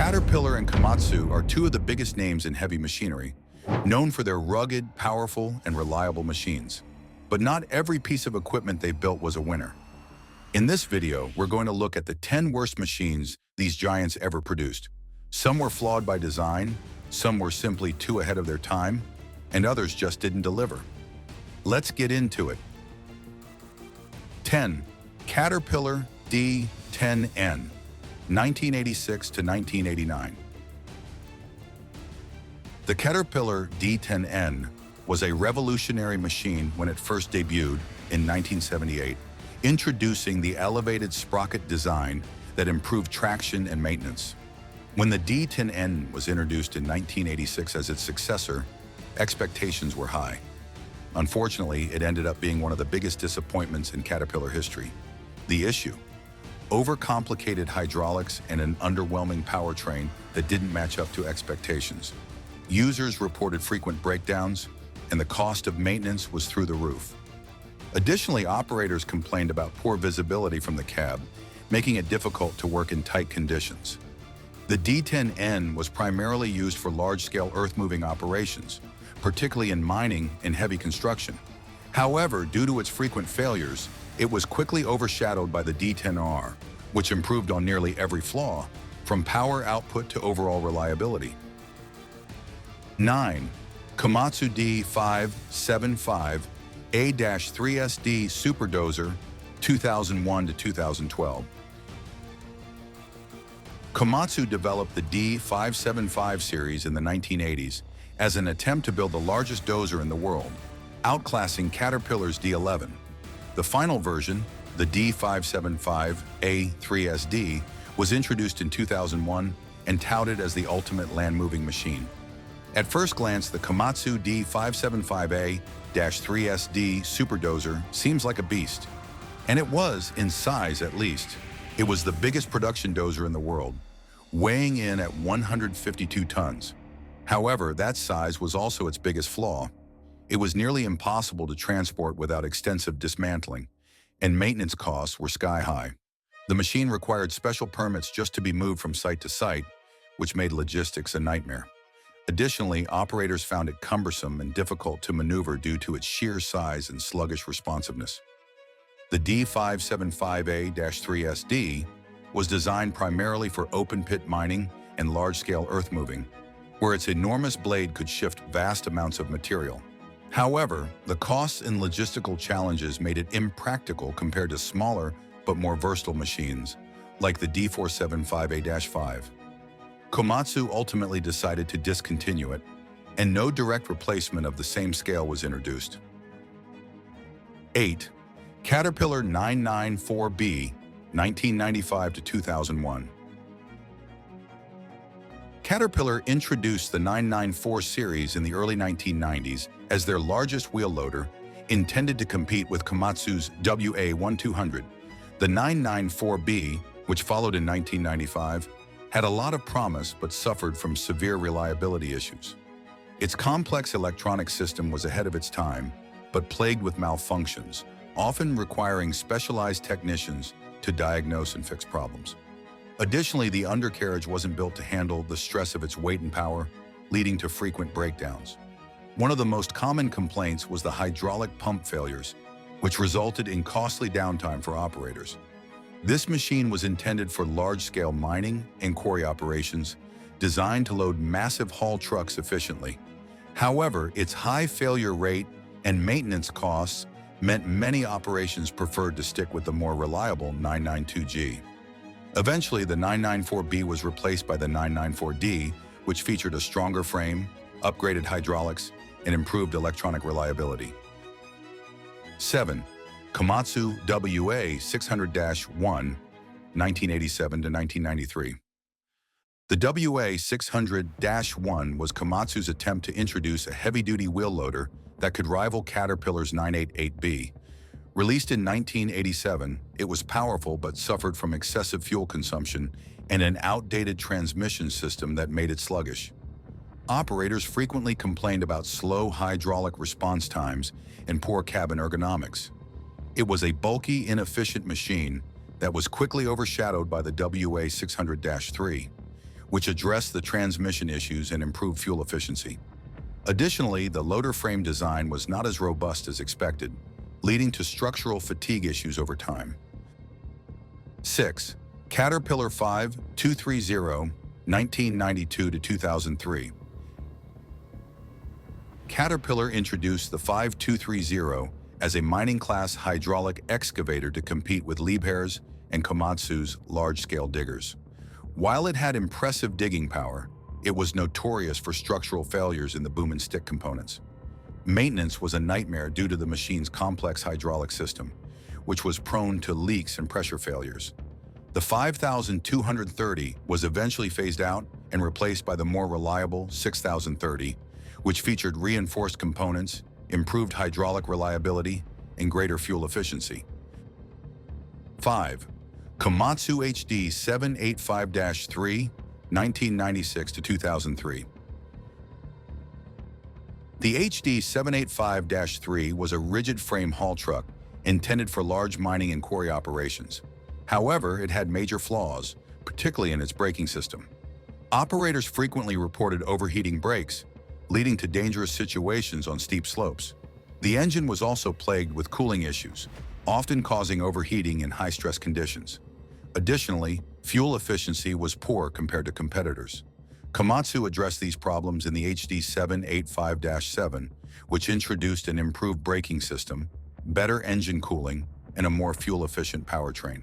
Caterpillar and Komatsu are two of the biggest names in heavy machinery, known for their rugged, powerful, and reliable machines. But not every piece of equipment they built was a winner. In this video, we're going to look at the 10 worst machines these giants ever produced. Some were flawed by design, some were simply too ahead of their time, and others just didn't deliver. Let's get into it. 10. Caterpillar D10N, 1986 to 1989. The Caterpillar D10N was a revolutionary machine when it first debuted in 1978, introducing the elevated sprocket design that improved traction and maintenance. When the D10N was introduced in 1986 as its successor, expectations were high. Unfortunately, it ended up being one of the biggest disappointments in Caterpillar history. The issue: overcomplicated hydraulics and an underwhelming powertrain that didn't match up to expectations. Users reported frequent breakdowns, and the cost of maintenance was through the roof. Additionally, operators complained about poor visibility from the cab, making it difficult to work in tight conditions. The D10N was primarily used for large-scale earth-moving operations, particularly in mining and heavy construction. However, due to its frequent failures, it was quickly overshadowed by the D10R, which improved on nearly every flaw, from power output to overall reliability. 9. Komatsu D155AX-6 superdozer, 2001 to 2012. Komatsu developed the D575 series in the 1980s as an attempt to build the largest dozer in the world, outclassing Caterpillar's D11. The final version, the D575A3SD, was introduced in 2001 and touted as the ultimate land-moving machine. At first glance, the Komatsu D575A-3SD superdozer seems like a beast. And it was, in size at least. It was the biggest production dozer in the world, weighing in at 152 tons. However, that size was also its biggest flaw. It was nearly impossible to transport without extensive dismantling, and maintenance costs were sky-high. The machine required special permits just to be moved from site to site, which made logistics a nightmare. Additionally, operators found it cumbersome and difficult to maneuver due to its sheer size and sluggish responsiveness. The D575A-3SD was designed primarily for open-pit mining and large-scale earth-moving, where its enormous blade could shift vast amounts of material. However, the costs and logistical challenges made it impractical compared to smaller but more versatile machines, like the D475A-5. Komatsu ultimately decided to discontinue it, and no direct replacement of the same scale was introduced. 8. Caterpillar 994B, 1995 to 2001. Caterpillar introduced the 994 series in the early 1990s as their largest wheel loader, intended to compete with Komatsu's WA1200. The 994B, which followed in 1995, had a lot of promise but suffered from severe reliability issues. Its complex electronic system was ahead of its time, but plagued with malfunctions, often requiring specialized technicians to diagnose and fix problems. Additionally, the undercarriage wasn't built to handle the stress of its weight and power, leading to frequent breakdowns. One of the most common complaints was the hydraulic pump failures, which resulted in costly downtime for operators. This machine was intended for large-scale mining and quarry operations, designed to load massive haul trucks efficiently. However, its high failure rate and maintenance costs meant many operations preferred to stick with the more reliable 992G. Eventually, the 994B was replaced by the 994D, which featured a stronger frame, upgraded hydraulics, and improved electronic reliability. 7. Komatsu WA600-1, 1987 to 1993. The WA600-1 was Komatsu's attempt to introduce a heavy-duty wheel loader that could rival Caterpillar's 988B. Released in 1987, it was powerful but suffered from excessive fuel consumption and an outdated transmission system that made it sluggish. Operators frequently complained about slow hydraulic response times and poor cabin ergonomics. It was a bulky, inefficient machine that was quickly overshadowed by the WA600-3, which addressed the transmission issues and improved fuel efficiency. Additionally, the loader frame design was not as robust as expected, leading to structural fatigue issues over time. 6. Caterpillar 5230, 1992-2003. Caterpillar introduced the 5230 as a mining-class hydraulic excavator to compete with Liebherr's and Komatsu's large-scale diggers. While it had impressive digging power, it was notorious for structural failures in the boom and stick components. Maintenance was a nightmare due to the machine's complex hydraulic system, which was prone to leaks and pressure failures. The 5230 was eventually phased out and replaced by the more reliable 6030, which featured reinforced components, improved hydraulic reliability, and greater fuel efficiency. 5. Komatsu HD785-3, 1996-2003. The HD785-3 was a rigid frame haul truck intended for large mining and quarry operations. However, it had major flaws, particularly in its braking system. Operators frequently reported overheating brakes, leading to dangerous situations on steep slopes. The engine was also plagued with cooling issues, often causing overheating in high-stress conditions. Additionally, fuel efficiency was poor compared to competitors. Komatsu addressed these problems in the HD785-7, which introduced an improved braking system, better engine cooling, and a more fuel-efficient powertrain.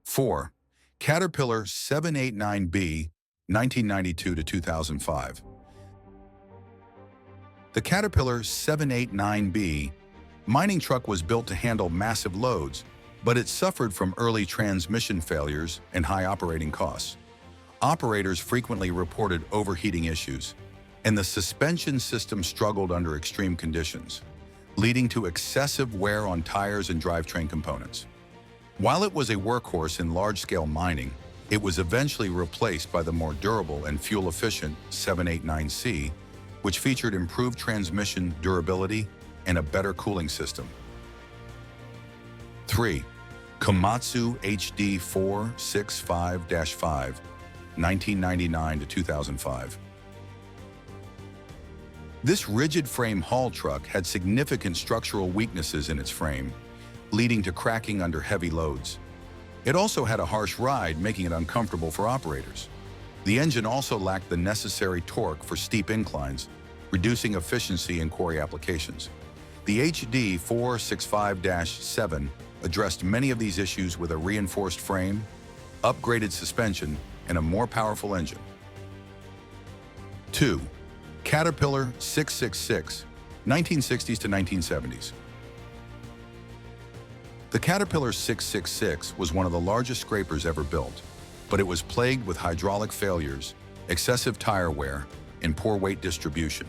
4. Caterpillar 789B, 1992-2005. The Caterpillar 789B mining truck was built to handle massive loads, but it suffered from early transmission failures and high operating costs. Operators frequently reported overheating issues, and the suspension system struggled under extreme conditions, leading to excessive wear on tires and drivetrain components. While it was a workhorse in large-scale mining, it was eventually replaced by the more durable and fuel-efficient 789C, which featured improved transmission durability and a better cooling system. 3. Komatsu HD465-5, 1999-2005. This rigid frame haul truck had significant structural weaknesses in its frame, leading to cracking under heavy loads. It also had a harsh ride, making it uncomfortable for operators. The engine also lacked the necessary torque for steep inclines, reducing efficiency in quarry applications. The HD465-7 addressed many of these issues with a reinforced frame, upgraded suspension, and a more powerful engine. 2. Caterpillar 666, 1960s to 1970s. The Caterpillar 666 was one of the largest scrapers ever built, but it was plagued with hydraulic failures, excessive tire wear, and poor weight distribution.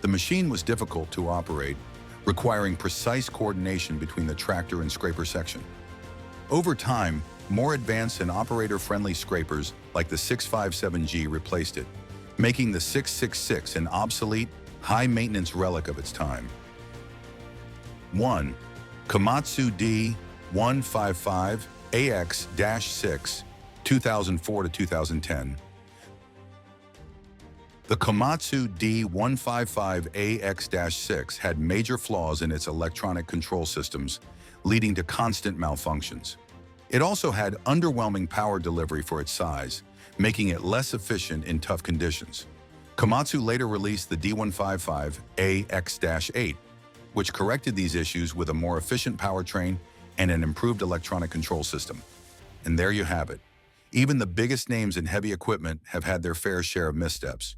The machine was difficult to operate, requiring precise coordination between the tractor and scraper section. Over time, more advanced and operator-friendly scrapers like the 657G replaced it, making the 666 an obsolete, high-maintenance relic of its time. 1. Komatsu D155AX-6, 2004-2010. The Komatsu D155AX-6 had major flaws in its electronic control systems, leading to constant malfunctions. It also had underwhelming power delivery for its size, making it less efficient in tough conditions. Komatsu later released the D155AX-8, which corrected these issues with a more efficient powertrain and an improved electronic control system. And there you have it. Even the biggest names in heavy equipment have had their fair share of missteps.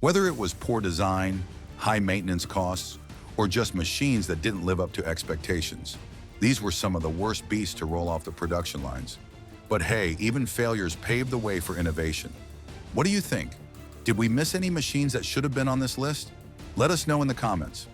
Whether it was poor design, high maintenance costs, or just machines that didn't live up to expectations, these were some of the worst beasts to roll off the production lines. But hey, even failures paved the way for innovation. What do you think? Did we miss any machines that should have been on this list? Let us know in the comments.